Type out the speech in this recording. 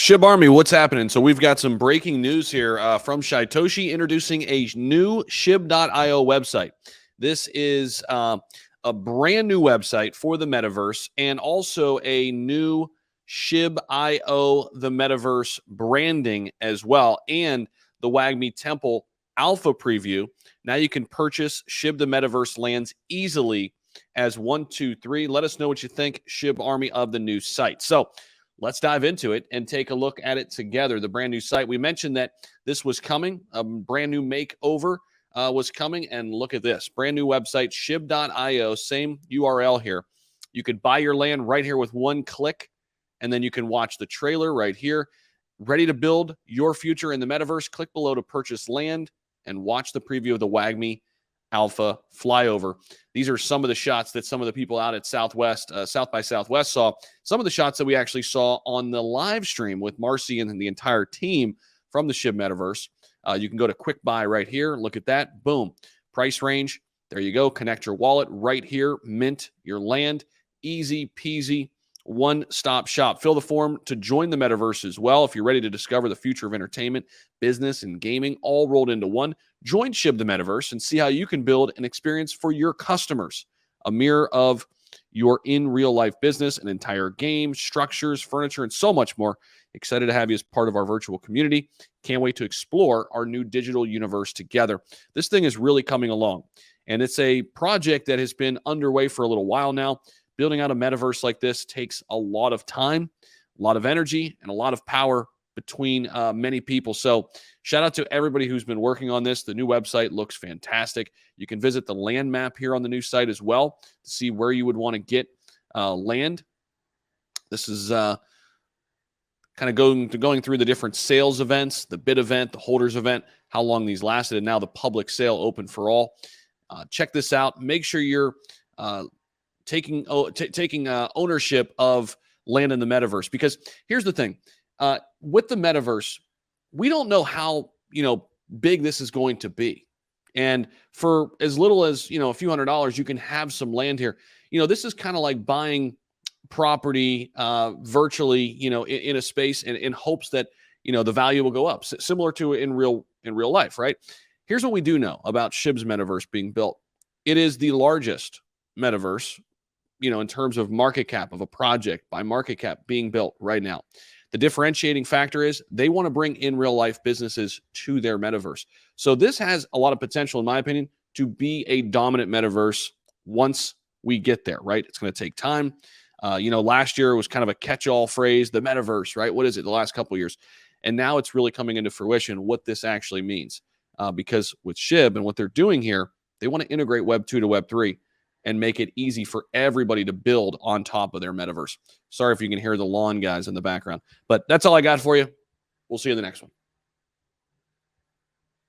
SHIB Army, what's happening? So we've got some breaking news here from Shitoshi introducing a new SHIB.io website. This is a brand new website for the metaverse and also a new SHIB.io, the metaverse branding as well, and the WAGMI Temple alpha preview. Now you can purchase SHIB the Metaverse lands easily as 1, 2, 3. Let us know what you think, SHIB Army, of the new site. So let's dive into it and take a look at it together. The brand new site. We mentioned that this was coming. A brand new makeover was coming. And look at this. Brand new website, SHIB.io. Same URL here. You could buy your land right here with one click. And then you can watch the trailer right here. Ready to build your future in the metaverse? Click below to purchase land and watch the preview of the WAGMI Alpha flyover. These are some of the shots that some of the people out at South by Southwest saw. Some of the shots that we actually saw on the live stream with Marcy and the entire team from the SHIB Metaverse. You can go to Quick Buy right here. Look at that. Boom. Price range. There you go. Connect your wallet right here. Mint your land. Easy peasy. One-stop shop. Fill the form to join the metaverse as well if you're ready to discover the future of entertainment, business, and gaming all rolled into one. Join SHIB the Metaverse and see how you can build an experience for your customers, a mirror of your in real life business, an entire game, structures, furniture, and so much more. Excited to have you as part of our virtual community. Can't wait to explore our new digital universe together. This thing is really coming along, and it's a project that has been underway for a little while now. Building out a metaverse like this takes a lot of time, a lot of energy, and a lot of power between many people. So shout out to everybody who's been working on this. The new website looks fantastic. You can visit the land map here on the new site as well to see where you would want to get land. This is kind of going through the different sales events, the bid event, the holders event, how long these lasted, and now the public sale open for all. Check this out. Make sure you're taking ownership of land in the metaverse, because here's the thing. With the metaverse, we don't know how, big this is going to be. And for as little as, a few $100s, you can have some land here. This is kind of like buying property virtually, in a space in hopes that, the value will go up, similar to in real life, right? Here's what we do know about SHIB's metaverse being built. It is the largest metaverse, in terms of market cap of a project by market cap being built right now. The differentiating factor is they want to bring in real life businesses to their metaverse. So this has a lot of potential, in my opinion, to be a dominant metaverse once we get there, right? It's going to take time. Last year was kind of a catch-all phrase, the metaverse, right? What is it? The last couple of years. And now it's really coming into fruition what this actually means. Because with SHIB and what they're doing here, they want to integrate Web 2 to Web 3 and make it easy for everybody to build on top of their metaverse. Sorry if you can hear the lawn guys in the background, but that's all I got for you. We'll see you in the next one.